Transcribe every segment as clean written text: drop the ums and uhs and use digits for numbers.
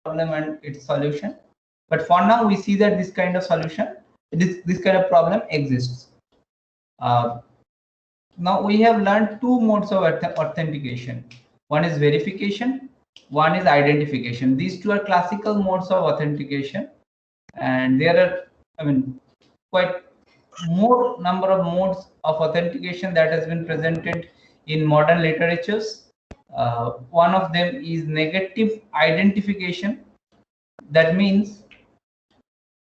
problem and its solution. But for now, we see that this kind of solution, this kind of problem exists. Now we have learned two modes of authentication. One is verification, one is identification. These two are classical modes of authentication, and there are, I mean, quite more number of modes of authentication that has been presented in modern literatures. One of them is negative identification. That means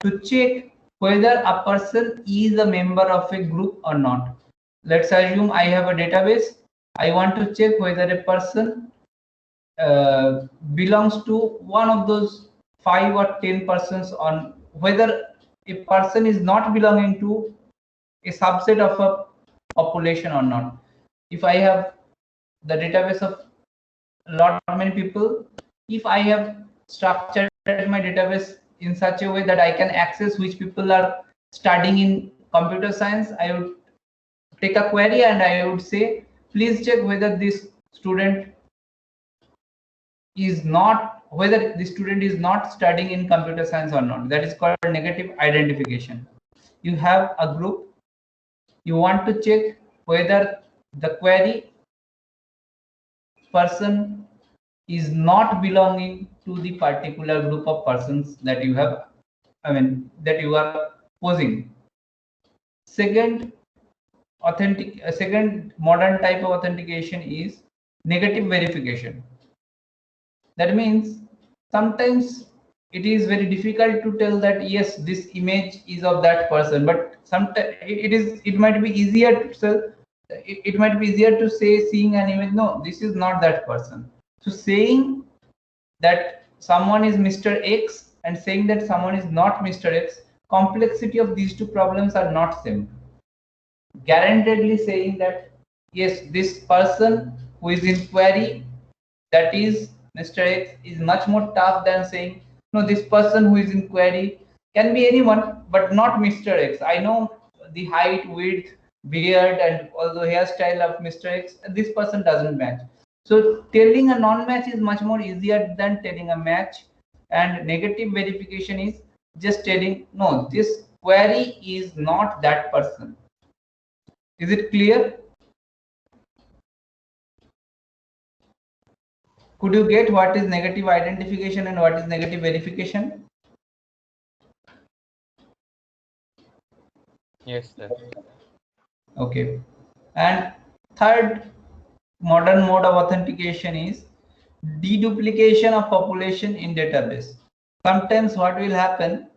to check whether a person is a member of a group or not. Let's assume I have a database. I want to check whether a person belongs to one of those 5 or 10 persons, on whether a person is not belonging to a subset of a population or not. If I have the database of lot many people, if I have structured my database in such a way that I can access which people are studying in computer science, I would take a query and I would say, please check whether this student is not, whether the student is not studying in computer science or not. That is called negative identification. You have a group, you want to check whether the query person is not belonging to the particular group of persons that you have, that you are posing. Second modern type of authentication is negative verification. That means sometimes it is very difficult to tell that yes, this image is of that person, but sometimes it might be easier to tell, it might be easier to say, seeing an image, no, this is not that person. So saying that someone is Mr. X and saying that someone is not Mr. X, complexity of these two problems are not same. Guaranteedly saying that yes, this person who is in query, that is Mr. X, is much more tough than saying no, this person who is in query can be anyone but not Mr. X. I know the height, width, beard and all the hairstyle of Mr. X, this person doesn't match. So telling a non-match is much more easier than telling a match, and negative verification is just telling no, this query is not that person. Is it clear? Could you get what is negative identification and what is negative verification? Yes, sir. Okay. And third modern mode of authentication is deduplication of population in database. Sometimes what will happen,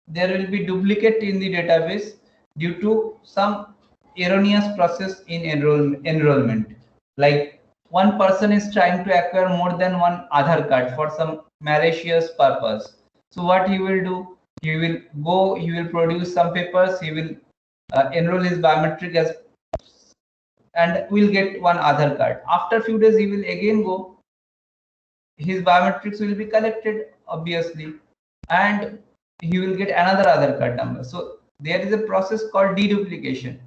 there will be duplicate in the database due to some erroneous process in enrollment. Like one person is trying to acquire more than one Aadhaar card for some malicious purpose. So what he will do, he will produce some papers, he will enroll his biometric as, and will get one Aadhaar card. After few days, he will again go, his biometrics will be collected obviously, and he will get another Aadhaar card number. So there is a process called deduplication.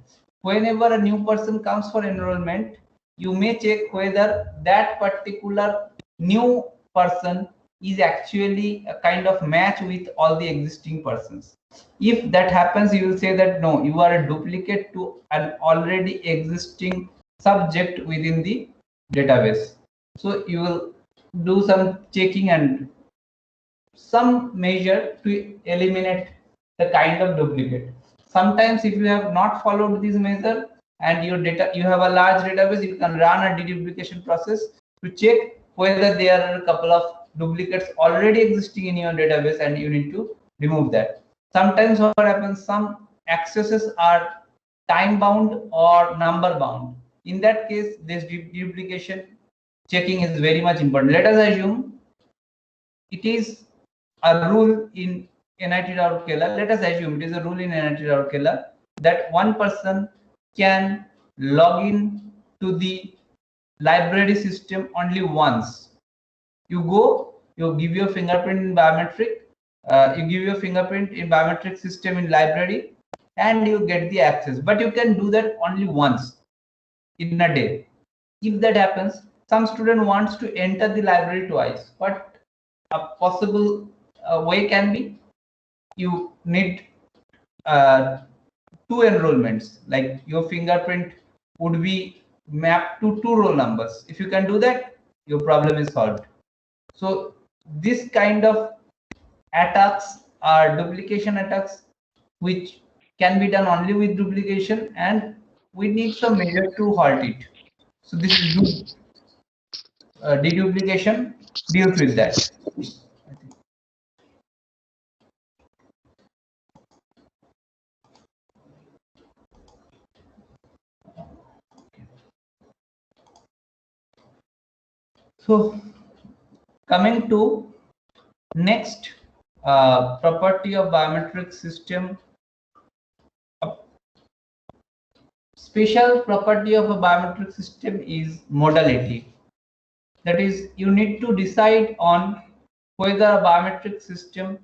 Whenever a new person comes for enrollment, you may check whether that particular new person is actually a kind of match with all the existing persons. If that happens, you will say that no, you are a duplicate to an already existing subject within the database. So you will do some checking and some measure to eliminate the kind of duplicate. Sometimes if you have not followed this measure and your data, you have a large database, you can run a deduplication process to check whether there are a couple of duplicates already existing in your database and you need to remove that. Sometimes what happens, some accesses are time bound or number bound. In that case, this duplication checking is very much important. Let us assume it is a rule in NIT Rourkela. Let us assume it is a rule in NIT Rourkela that one person can log in to the library system only once. You go, you give your fingerprint in biometric, you give your fingerprint in biometric system in library, and you get the access. But you can do that only once in a day. If that happens, some student wants to enter the library twice. What a possible way can be? You need two enrollments, like your fingerprint would be mapped to two roll numbers. If you can do that, your problem is solved. So this kind of attacks are duplication attacks, which can be done only with duplication, and we need some measure to halt it. So this is deduplication deals with that. So coming to next property of biometric system, a special property of a biometric system is modality. That is, you need to decide on whether a biometric system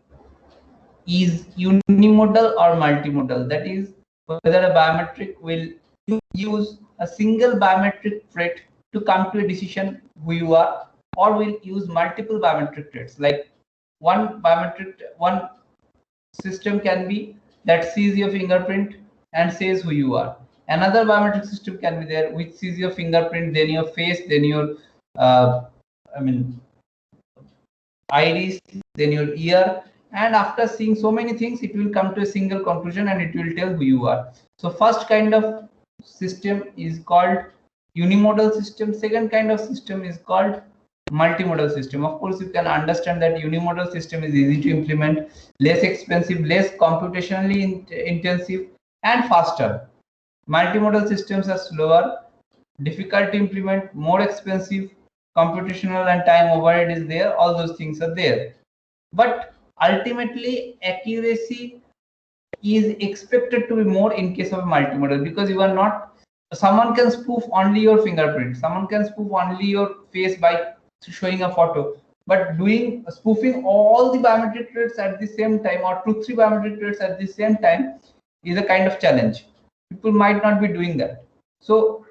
is unimodal or multimodal. That is, whether a biometric will use a single biometric trait to come to a decision who you are, or will use multiple biometric traits. Like one system can be that sees your fingerprint and says who you are. Another biometric system can be there which sees your fingerprint, then your face, then your iris, then your ear, and after seeing so many things, it will come to a single conclusion and it will tell who you are. So first kind of system is called unimodal system. Second kind of system is called multimodal system. Of course, you can understand that unimodal system is easy to implement, less expensive, less computationally intensive, and faster. Multimodal systems are slower, difficult to implement, more expensive, computational and time overhead is there. All those things are there. But ultimately, accuracy is expected to be more in case of multimodal, because you are not, someone can spoof only your fingerprint, someone can spoof only your face by showing a photo, but doing spoofing all the biometric traits at the same time, or 2-3 biometric traits at the same time, is a kind of challenge. People might not be doing that. So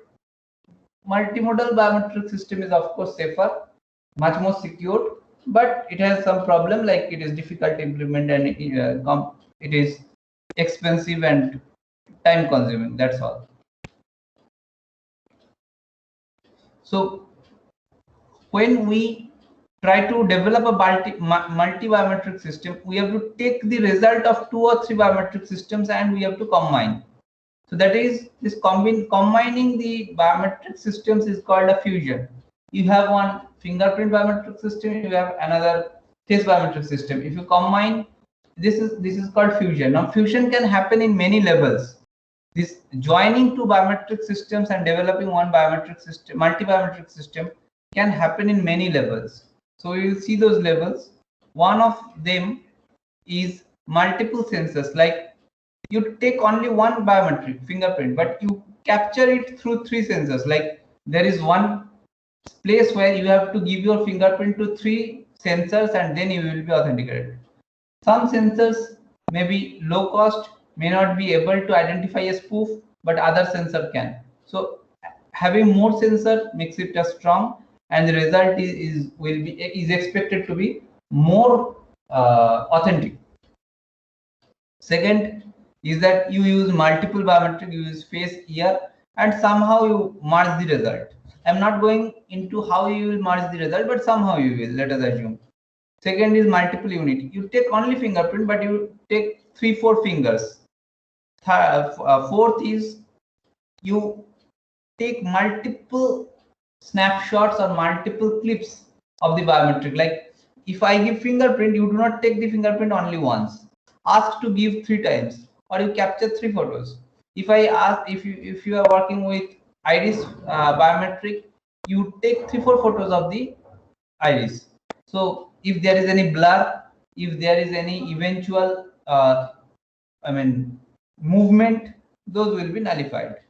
multimodal biometric system is of course safer, much more secure, but it has some problem, like it is difficult to implement, and it is expensive and time consuming. That's all. So when we try to develop a multi-biometric system, we have to take the result of 2 or 3 biometric systems and we have to combine. So that is, this combining the biometric systems is called a fusion. You have one fingerprint biometric system, you have another face biometric system. If you combine, this is called fusion. Now fusion can happen in many levels. This joining two biometric systems and developing one biometric system, multi-biometric system, can happen in many levels. So you will see those levels. One of them is multiple sensors, like you take only one biometric fingerprint, but you capture it through 3 sensors. Like there is one place where you have to give your fingerprint to 3 sensors and then you will be authenticated. Some sensors may be low cost, may not be able to identify a spoof, but other sensor can. So having more sensor makes it strong, and the result is expected to be more authentic. Second is that you use multiple biometric, you use face, ear, and somehow you merge the result. I'm not going into how you will merge the result, but somehow you will, let us assume. Second is multiple unit. You take only fingerprint, but you take 3-4 fingers. Fourth is you take multiple snapshots or multiple clips of the biometric. Like if I give fingerprint, you do not take the fingerprint only once. Ask to give 3 times, or you capture 3 photos. If I ask, if you are working with iris biometric, you take 3-4 photos of the iris. So if there is any blur, if there is any eventual movement, those will be nullified.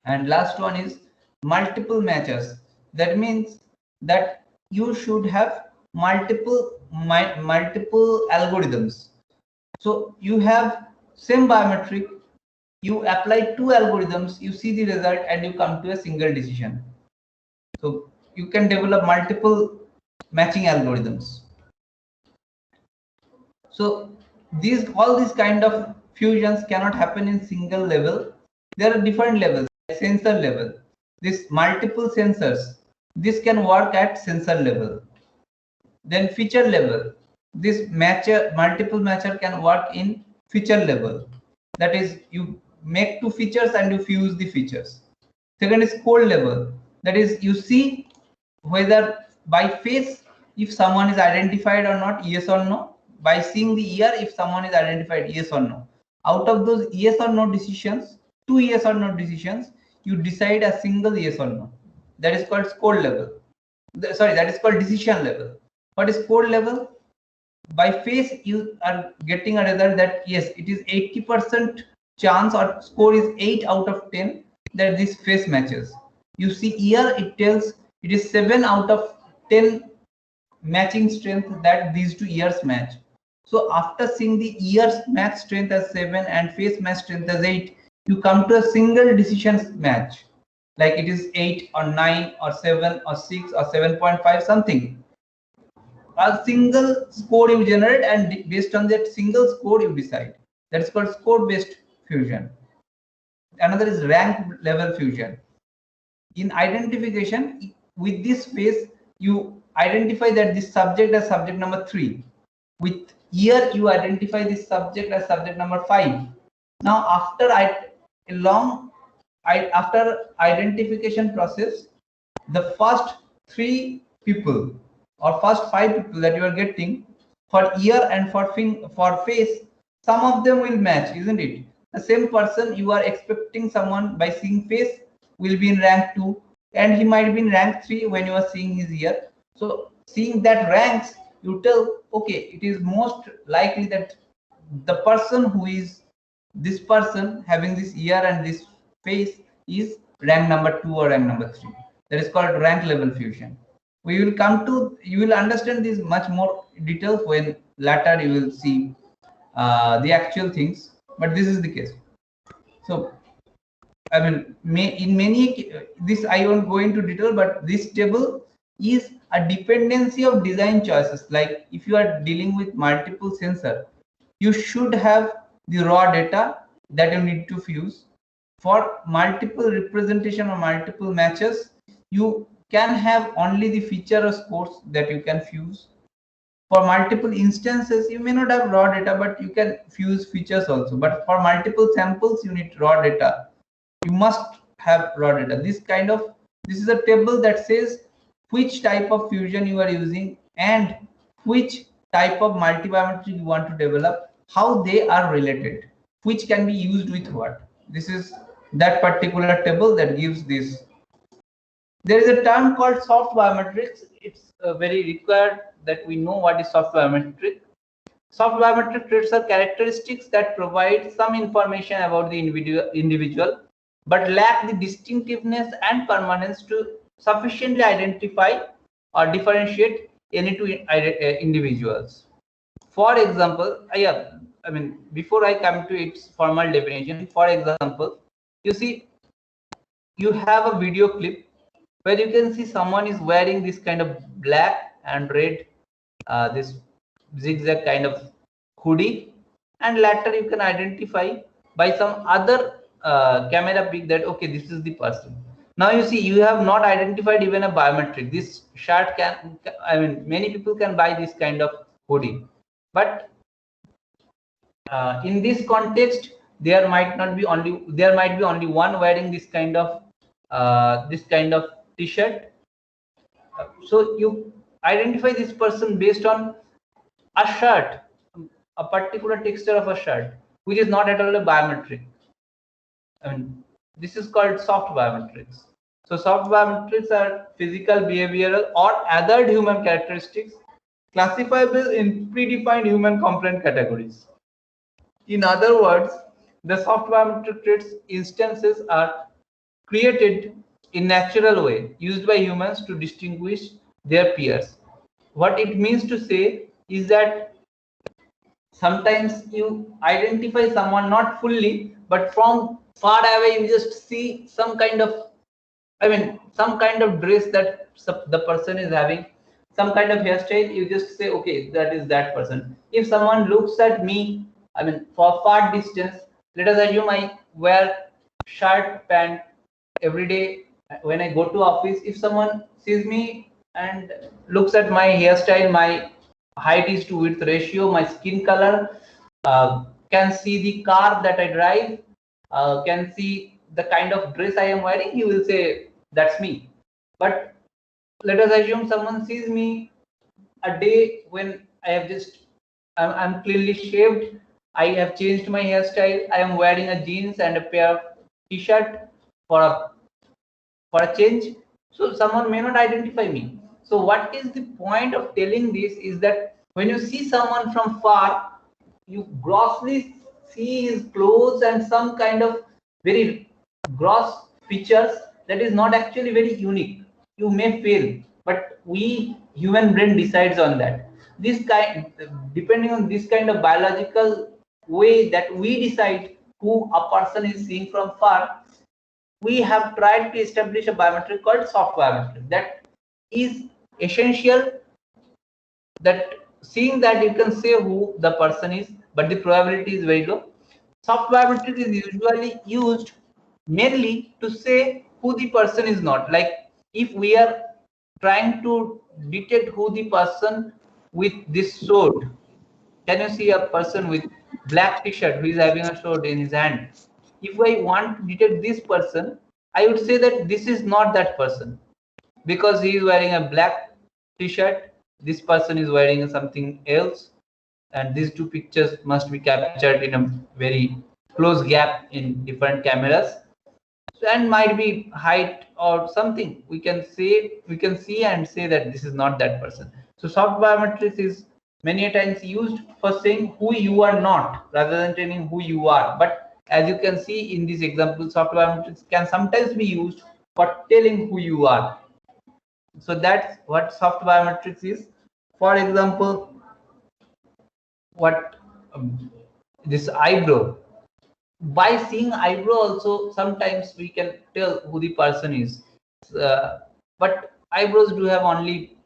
And last one is multiple matches. That means that you should have multiple algorithms. So you have same biometric, you apply 2 algorithms, you see the result, and you come to a single decision. So you can develop multiple matching algorithms. So all these kind of fusions cannot happen in single level. There are different levels, like sensor level. This multiple sensors, this can work at sensor level. Then feature level, this multiple matcher can work in feature level. That is, you make two features and you fuse the features. Second is code level. That is, you see whether by face if someone is identified or not, yes or no. By seeing the ear, if someone is identified, yes or no. Out of those yes or no decisions, two yes or no decisions, you decide a single yes or no. That is called code level. Sorry, that is called decision level. What is code level? By face, you are getting a result that yes, it is 80% chance or score is 8 out of 10 that this face matches. You see here, it tells it is 7 out of 10 matching strength that these two ears match. So after seeing the ears match strength as 7 and face match strength as 8, you come to a single decision match, like it is 8 or 9 or 7 or 6 or 7.5 something. A single score you generate, and based on that single score you decide. That is called score based fusion. Another is rank level fusion. In identification, with this phase you identify that this subject as subject number 3. With year you identify this subject as subject number 5. Now after after identification process, the first 3 people or first 5 people that you are getting for ear and for face, some of them will match, isn't it? The same person you are expecting someone by seeing face will be in rank 2, and he might be in rank 3 when you are seeing his ear. So seeing that ranks, you tell, okay, it is most likely that the person who is this person having this ear and this face is rank number 2 or rank number 3. That is called rank level fusion. You will understand this much more details when later you will see the actual things, but this is the case. So I mean, in many, this I won't go into detail, but this table is a dependency of design choices. Like if you are dealing with multiple sensor, you should have the raw data that you need to fuse. For multiple representation or multiple matches, you can have only the feature or scores that you can fuse. For multiple instances, you may not have raw data, but you can fuse features also. But for multiple samples, you need raw data. You must have raw data. This is a table that says which type of fusion you are using and which type of multibiometry you want to develop, how they are related, which can be used with what. This is that particular table that gives this. There is a term called soft biometrics. It's very required that we know what is soft biometric. Soft biometric traits are characteristics that provide some information about the individual but lack the distinctiveness and permanence to sufficiently identify or differentiate any two individuals. For example, before I come to its formal definition, for example, you see, you have a video clip where you can see someone is wearing this kind of black and red, this zigzag kind of hoodie, and later you can identify by some other camera pic that okay, this is the person. Now you see, you have not identified even a biometric. This shirt many people can buy this kind of hoodie, but in this context, there might be only one wearing this kind of t-shirt. So you identify this person based on a shirt, a particular texture of a shirt, which is not at all a biometric. This is called soft biometrics. So soft biometrics are physical, behavioral, or other human characteristics classifiable in predefined human component categories. In other words, the soft biometric traits instances are created in natural way used by humans to distinguish their peers. What it means to say is that sometimes you identify someone not fully, but from far away you just see some kind of I mean, some kind of dress that the person is having, some kind of hairstyle, you just say, okay, that is that person. If someone looks at me, I mean, for far distance, let us assume I wear shirt, pant every day when I go to office. If someone sees me and looks at my hairstyle, my height is to width ratio, my skin color, can see the car that I drive, can see the kind of dress I am wearing, he will say, that's me. But let us assume someone sees me a day when I have just, I'm cleanly shaved, I have changed my hairstyle, I am wearing a jeans and a pair of t-shirt for a change. So someone may not identify me. So what is the point of telling this is that when you see someone from far, you grossly see his clothes and some kind of very gross features that is not actually very unique. You may fail, but we human brain decides on that. This kind, depending on this kind of biological way that we decide who a person is seeing from far, we have tried to establish a biometric called soft biometric that is essential, that seeing that you can say who the person is, but the probability is very low. Soft biometric is usually used mainly to say who the person is not. Like if we are trying to detect who the person with this sword, can you see a person with black t-shirt who is having a sword in his hand? If I want to detect this person, I would say that this is not that person because he is wearing a black t-shirt. This person is wearing something else, and these two pictures must be captured in a very close gap in different cameras, and might be height or something. We can see and say that this is not that person. So soft biometrics is many a times used for saying who you are not rather than telling who you are. But as you can see in this example, soft biometrics can sometimes be used for telling who you are. So that's what soft biometrics is. For example, what this eyebrow, by seeing eyebrow also sometimes we can tell who the person is, but eyebrows do have only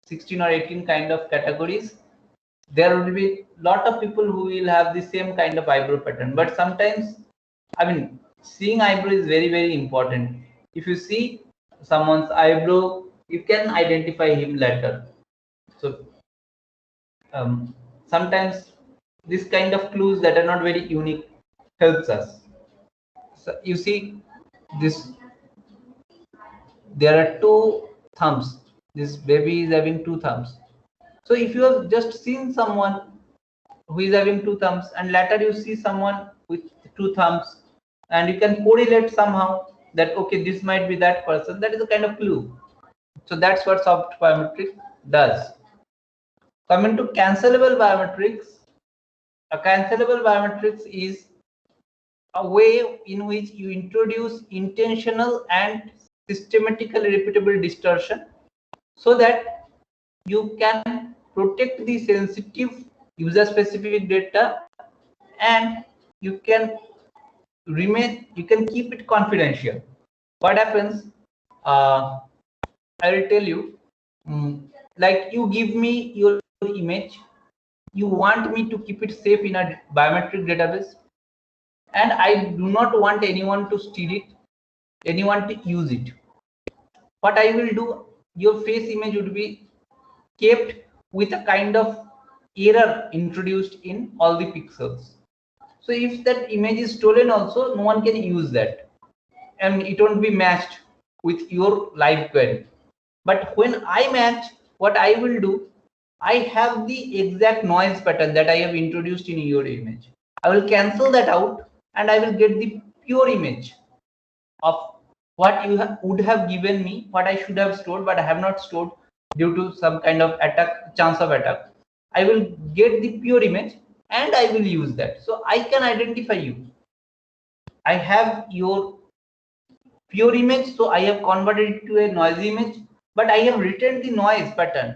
16 or 18 kind of categories. There will be a lot of people who will have the same kind of eyebrow pattern, but sometimes, I mean, seeing eyebrow is very very important. If you see someone's eyebrow, you can identify him later. So sometimes this kind of clues that are not very unique helps us. So you see this, there are two thumbs. This baby is having two thumbs. So if you have just seen someone who is having two thumbs and later you see someone with two thumbs, and you can correlate somehow that okay, this might be that person, that is a kind of clue. So that's what soft biometrics does. Coming to cancelable biometrics, a cancelable biometrics is a way in which you introduce intentional and systematically repeatable distortion so that you can protect the sensitive user specific data, and you can you can keep it confidential. What happens, I will tell you, like you give me your image, you want me to keep it safe in a biometric database, and I do not want anyone to steal it, anyone to use it. What I will do, your face image would be kept with a kind of error introduced in all the pixels. So if that image is stolen also, no one can use that and it won't be matched with your live query. But when I match, what I will do, I have the exact noise pattern that I have introduced in your image. I will cancel that out and I will get the pure image of what you would have given me, what I should have stored, but I have not stored due to some kind of attack, chance of attack. I will get the pure image and I will use that. So I can identify you. I have your pure image, so I have converted it to a noisy image, but I have retained the noise pattern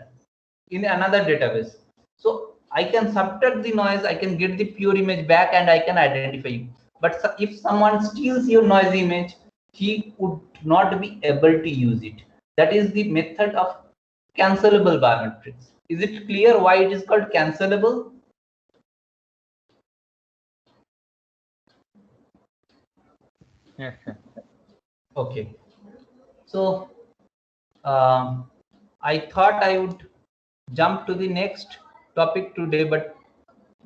in another database. So I can subtract the noise, I can get the pure image back, and I can identify you. But if someone steals your noisy image, he would not be able to use it. That is the method of cancelable biometrics. Is it clear why it is called cancelable? Yes, sir. Okay. So I thought I would jump to the next topic today, but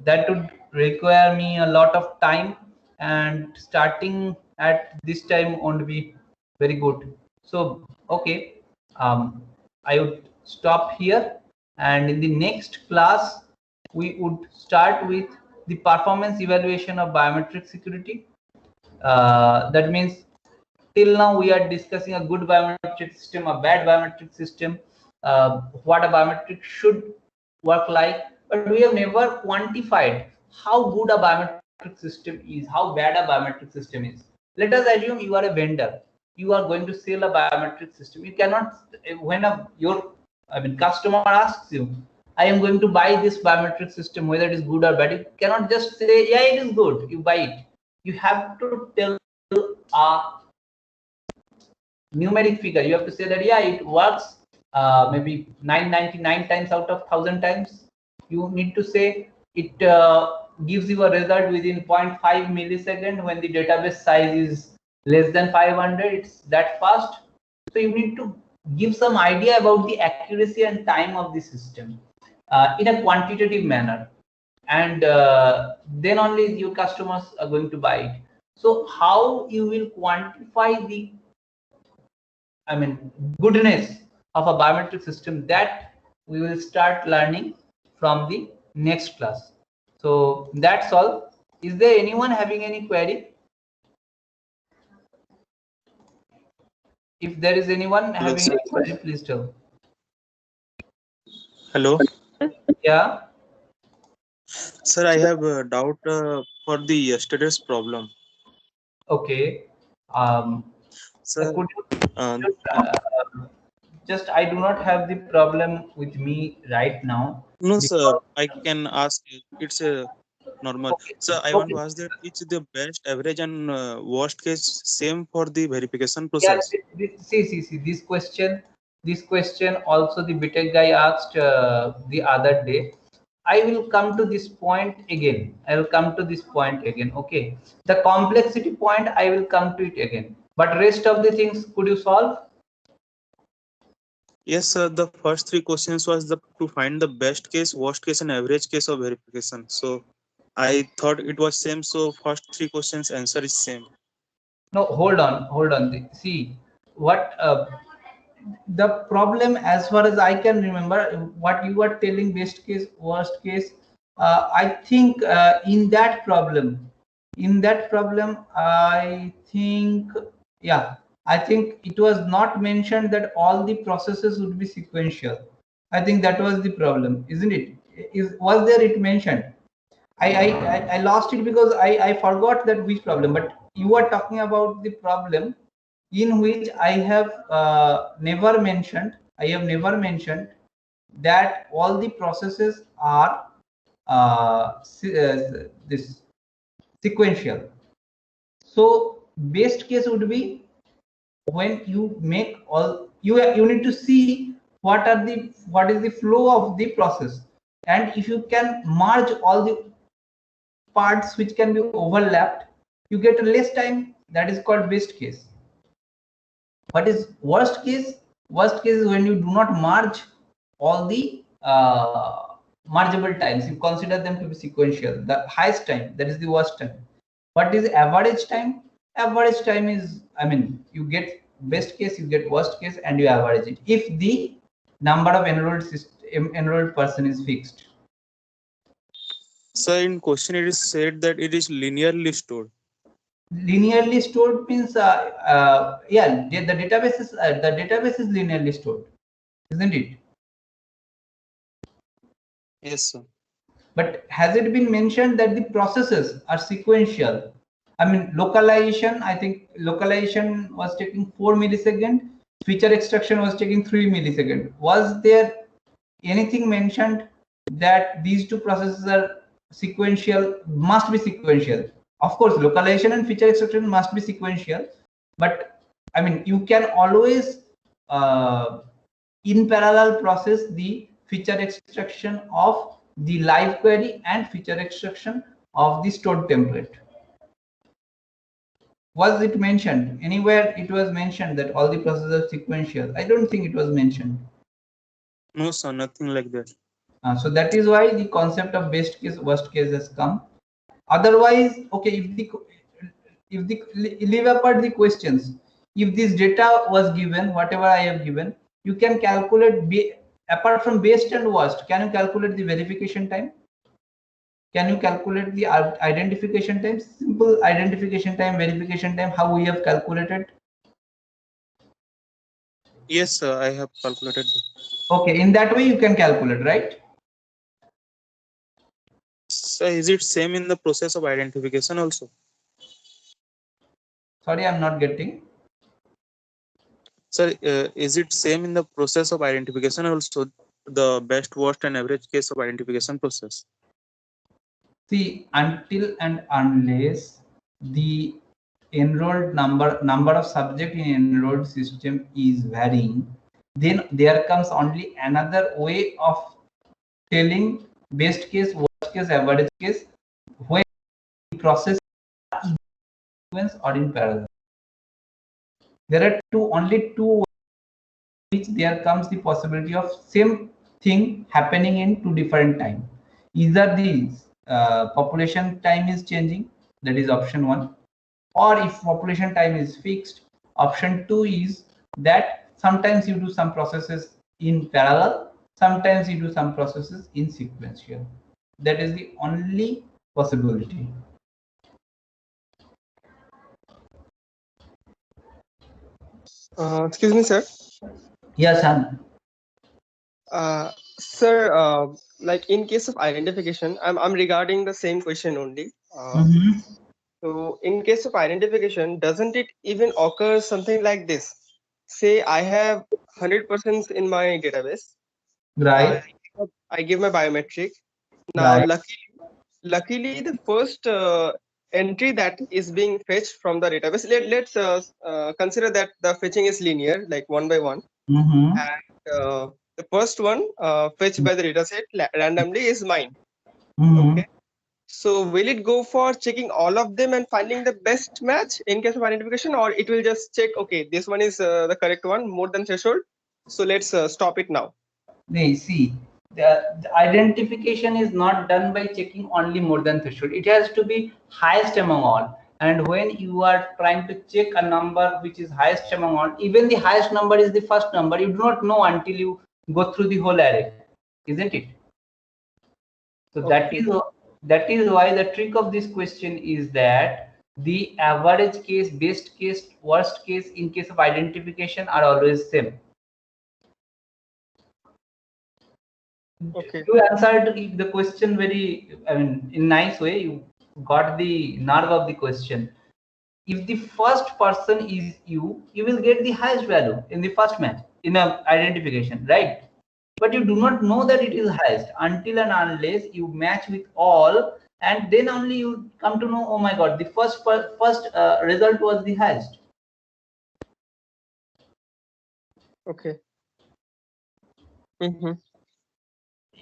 that would require me a lot of time, and starting at this time won't be very good. So okay, I would stop here, and in the next class we would start with the performance evaluation of biometric security. That means till now we are discussing a good biometric system, a bad biometric system, what a biometric should work like, but we have never quantified how good a biometric system is, how bad a biometric system is. Let us assume you are a vendor, you are going to sell a biometric system. You cannot, when your customer asks you, I am going to buy this biometric system, whether it is good or bad, you cannot just say, yeah, it is good, you buy it. You have to tell a numeric figure. You have to say that, yeah, it works maybe 999 times out of 1000 times. You need to say it gives you a result within 0.5 millisecond when the database size is less than 500. It's that fast. So you need to give some idea about the accuracy and time of the system in a quantitative manner, and then only your customers are going to buy it. So how you will quantify the goodness of a biometric system, that we will start learning from the next class. So that's all. Is there anyone having any query? If there is anyone having any query, please tell. Hello. Yeah. Sir, I have a doubt for the yesterday's problem. Okay. Sir, Could uh, you just, I do not have the problem with me right now. no, sir, Because, I can ask. It's a normal. okay, Sir, I want okay. to ask that it's the best, average, and worst case same for the verification Yeah, process. see, this question also the BTech guy asked the other day. I will come to this point again. I will come to this point again. Okay. The complexity point, I will come to it again. But rest of the things, could you solve? Yes, sir. The first three questions was to find the best case, worst case, and average case of verification. So I thought it was same. So first three questions answer is same. No, hold on. See, what the problem, as far as I can remember, what you were telling, best case, worst case. I think in that problem, I think, yeah, I think it was not mentioned that all the processes would be sequential. I think that was the problem, isn't it? Was there it mentioned? I lost it because I forgot that which problem. But you are talking about the problem in which I have never mentioned. I have never mentioned that all the processes are this sequential. So best case would be when you make all, you need to see what is the flow of the process, and if you can merge all the parts which can be overlapped, you get less time. That is called best case. What is worst case? Worst case is when you do not merge all the mergeable times. You consider them to be sequential. The highest time, that is the worst time. What is average time? Average time is, you get best case, you get worst case, and you average it if the number of enrolled person is fixed. So in question it is said that it is linearly stored. Linearly stored means yeah, the database is linearly stored, isn't it? Yes, sir. But has it been mentioned that the processes are sequential? Localization, I think localization was taking 4 milliseconds, feature extraction was taking 3 milliseconds. Was there anything mentioned that these two processes are sequential, must be sequential? Of course, localization and feature extraction must be sequential, but I mean, you can always in parallel process the feature extraction of the live query and feature extraction of the stored template. Was it mentioned anywhere? It was mentioned that all the processes are sequential. I don't think it was mentioned. No, sir, nothing like that. So that is why the concept of best case worst case has come. Otherwise, okay, if the leave apart the questions, if this data was given, whatever I have given, you can calculate apart from best and worst. Can you calculate the verification time? Can you calculate the identification time? Simple identification time, verification time, how we have calculated? Yes, sir, I have calculated that. Okay, in that way you can calculate, right? So is it same in the process of identification also? Sorry, I'm not getting. Sir, is it same in the process of identification also, the best, worst, and average case of identification process? See, until and unless the enrolled number of subject in enrolled system is varying, then there comes only another way of telling best case, worst case, average case, when the process sequence or in parallel. There are only two which there comes the possibility of same thing happening in two different time. Either the population time is changing, that is option 1, or if population time is fixed, option 2 is that sometimes you do some processes in parallel, sometimes you do some processes in sequential. That is the only possibility. Excuse me, sir. Yes, and Sir, like in case of identification, I'm regarding the same question only. So in case of identification, doesn't it even occur something like this? Say I have 100% in my database. right, I give my biometric. Now, right. luckily, the first entry that is being fetched from the database. Let's consider that the fetching is linear, like one by one. And the first one fetched by the dataset randomly is mine. Okay. So will it go for checking all of them and finding the best match in case of identification, or it will just check, okay, this one is the correct one, more than threshold, so let's stop it now? See, the identification is not done by checking only more than threshold. It has to be highest among all. And when you are trying to check a number which is highest among all, even the highest number is the first number. You do not know until you go through the whole array, isn't it? So Okay. that is why the trick of this question is that the average case, best case, worst case in case of identification are always same. Okay. You answered the question very, I mean, in nice way. You got the nerve of the question. If the first person is you will get the highest value in the first match in a identification, right? But you do not know that it is highest until and unless you match with all, and then only you come to know, oh my god, the first result was the highest. Okay.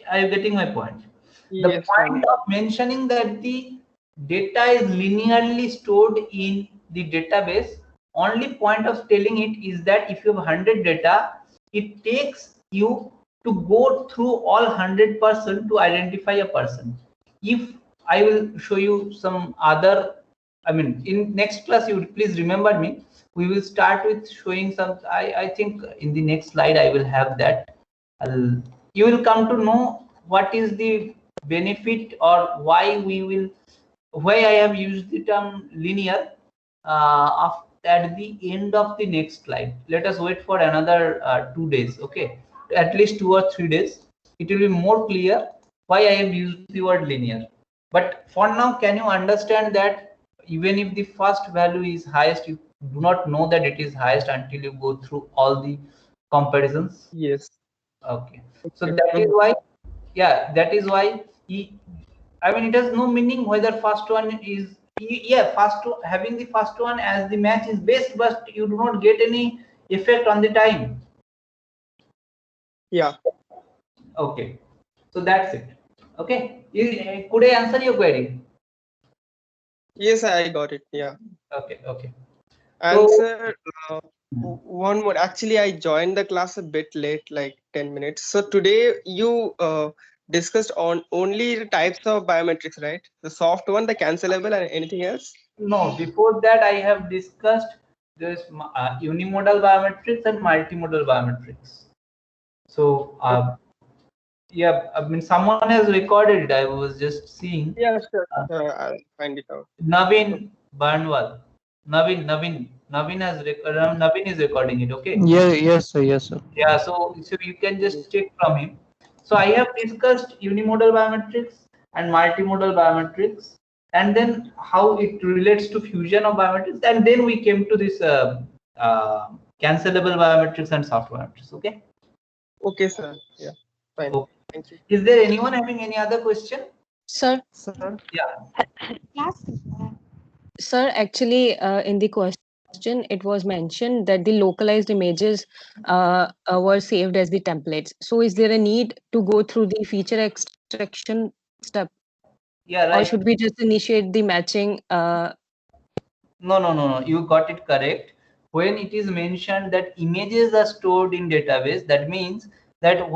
Are you getting my point? Yes, The point of mentioning that the data is linearly stored in the database, only point of telling it is that if you have 100 data, it takes you to go through all 100% to identify a person. If I will show you some other, I mean, in next class, you would please remember me. We will start with showing some, I think in the next slide, I will have that. You will come to know what is the benefit or why I have used the term linear at the end of the next slide. Let us wait for another 2 days, okay? At least 2 or 3 days. It will be more clear why I have used the word linear. But for now, can you understand that even if the first value is highest, you do not know that it is highest until you go through all the comparisons? yes. Okay. So that is why, yeah, that is why I mean, it has no meaning whether first one is Yeah, having the first one as the match is best, but you do not get any effect on the time. Yeah. Okay, so that's it. Okay, could I answer your query? Yes, I got it. Yeah. Okay, okay. And So, sir, one more. Actually, I joined the class a bit late, like 10 minutes. So today you discussed on only the types of biometrics, right? The soft one, the cancelable, and anything else? no, before that I have discussed this unimodal biometrics and multimodal biometrics. So, yeah, I mean, someone has recorded it. I was just seeing. Yeah, sure. I'll find it out. Navin Barnwal. Navin has Navin is recording it. Okay. Yeah, yes, sir. Yes, sir. Yeah. So you can just check from him. So I have discussed unimodal biometrics and multimodal biometrics, and then how it relates to fusion of biometrics, and then we came to this cancelable biometrics and soft biometrics. Okay. Okay, sir. Yeah. Fine. Okay. Thank you. Is there anyone having any other question? Sir, Yeah. sir, actually, in the question, it was mentioned that the localized images were saved as the templates. So, is there a need to go through the feature extraction step, Yeah. or Right. should we just initiate the matching? No. You got it correct. When it is mentioned that images are stored in database, that means that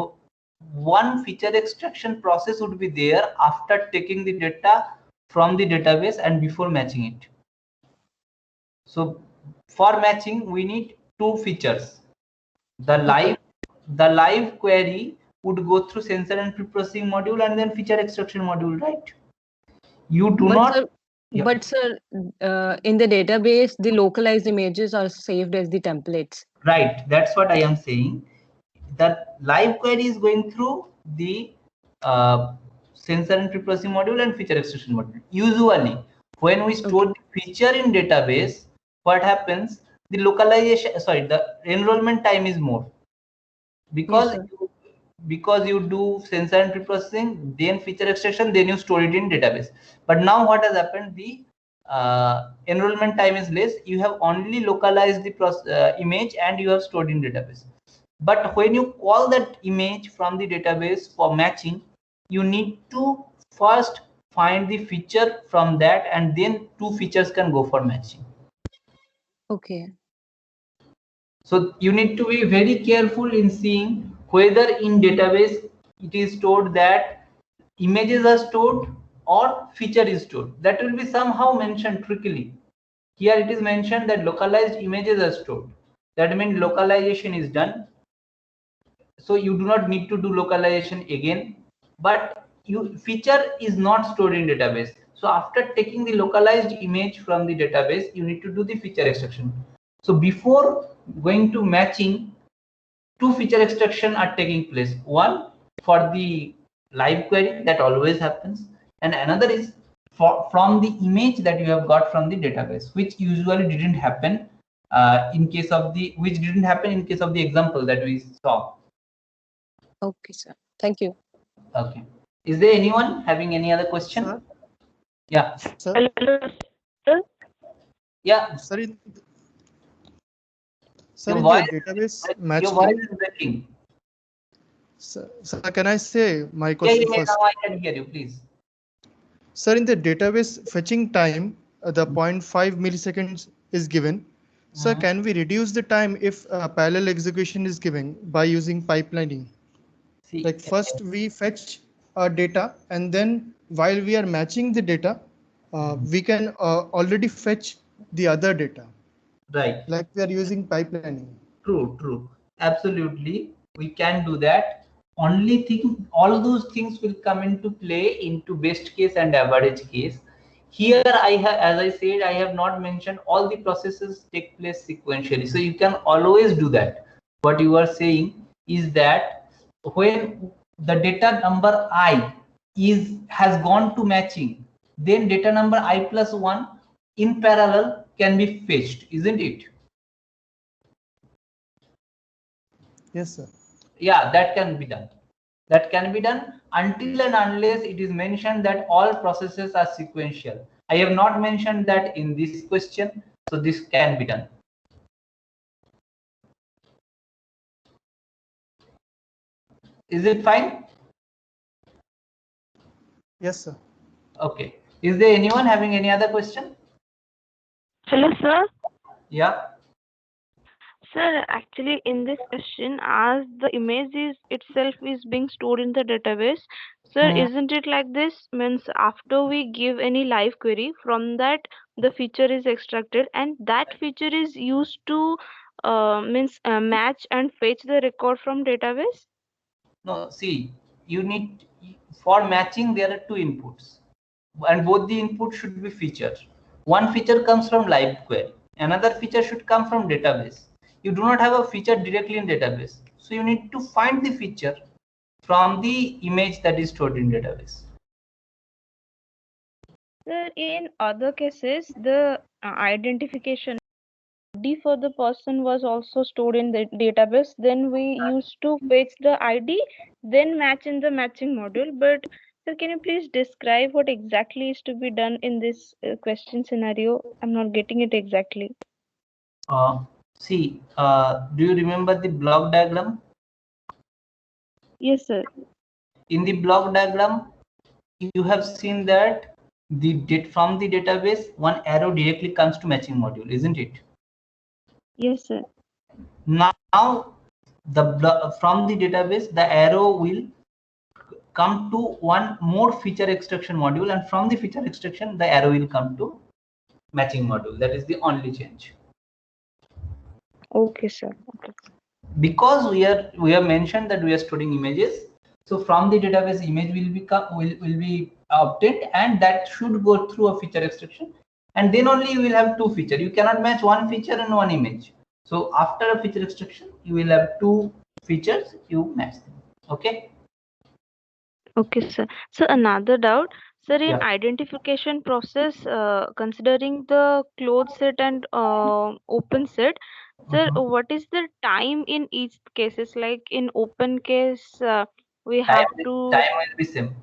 one feature extraction process would be there after taking the data from the database and before matching it. So for matching, we need two features. The live query would go through sensor and preprocessing module and then feature extraction module, right? You do But not. sir, Yeah. but sir, in the database, the localized images are saved as the templates. Right, that's what I am saying. The live query is going through the sensor and preprocessing module and feature extraction module. Usually, when we store the feature in database, what happens? The localization, sorry, the enrollment time is more because Yes, sir. because you do sensor and preprocessing, then feature extraction, then you store it in database. But now what has happened? The enrollment time is less. You have only localized the image and you have stored in database. But when you call that image from the database for matching, you need to first find the feature from that, and then two features can go for matching. Okay. So you need to be very careful in seeing whether in database it is stored that images are stored or feature is stored. That will be somehow mentioned trickily. Here it is mentioned that localized images are stored. That means localization is done. So you do not need to do localization again, but feature is not stored in database. So after taking the localized image from the database, you need to do the feature extraction. So before going to matching, two feature extraction are taking place. One for the live query, that always happens, and another is from the image that you have got from the database, which usually didn't happen in case of the example that we saw. Okay, sir. Thank you. Okay. Is there anyone having any other question? Sir? Yeah. Sir? Yeah. Sir, in Your the voice, database match your voice time, is breaking. sir, can I say my Yeah, question first? now I can hear you, please. Sir, in the database fetching time, the 0.5 milliseconds is given. Sir, can we reduce the time if parallel execution is given by using pipelining? See, Like first we fetch data, and then while we are matching the data, we can already fetch the other data. right. Like we are using pipelining. True. Absolutely. We can do that. Only thing, all those things will come into play into best case and average case. Here I have, as I said, I have not mentioned all the processes take place sequentially. So you can always do that. What you are saying is that when the data number I has gone to matching, then data number I plus 1 in parallel can be fetched, isn't it? Yes, sir. Yeah, that can be done. That can be done until and unless it is mentioned that all processes are sequential. I have not mentioned that in this question, so this can be done. Is it fine? Yes, sir. Okay. Is there anyone having any other question? Hello, sir. Yeah. Sir, actually, in this question, as the image is itself is being stored in the database, sir, isn't it like this? Means after we give any live query, from that the feature is extracted, and that feature is used to match and fetch the record from database. No, see, you need, for matching there are two inputs, and both the inputs should be featured. One feature comes from live query, another feature should come from database. You do not have a feature directly in database, so you need to find the feature from the image that is stored in database. Sir, in other cases, the identification ID for the person was also stored in the database. Then we used to fetch the ID, then match in the matching module. But sir, can you please describe what exactly is to be done in this question scenario? I'm not getting it exactly. See, do you remember the block diagram? Yes, sir. In the block diagram, you have seen that from the database, one arrow directly comes to matching module, isn't it? Yes, sir. Now, from the database, the arrow will come to one more feature extraction module, and from the feature extraction, the arrow will come to matching module. That is the only change. Okay, sir. Okay. Because we have mentioned that we are storing images, so from the database, image will be obtained, and that should go through a feature extraction, and then only you will have two features. You cannot match one feature and one image. So after a feature extraction, you will have two features. You match them. Okay. Okay, sir. So another doubt, sir, in Yeah. identification process, considering the closed set and open set, sir, what is the time in each cases? Like in open case, we have to. Time will be same.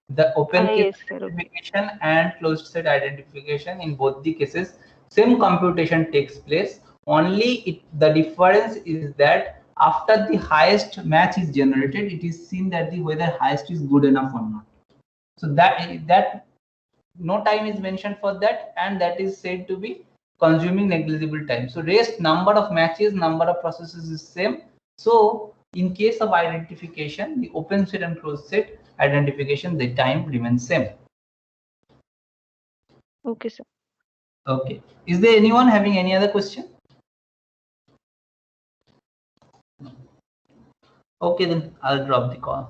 The open case Yes, sir. Okay. identification and closed set identification, in both the cases, same computation takes place. Only the difference is that after the highest match is generated, it is seen that whether highest is good enough or not. So that no time is mentioned for that, and that is said to be consuming negligible time. So rest number of matches, number of processes is same. So in case of identification, the open set and closed set identification, the time remains same. Okay, sir. Okay. Is there anyone having any other question? Okay, then I'll drop the call.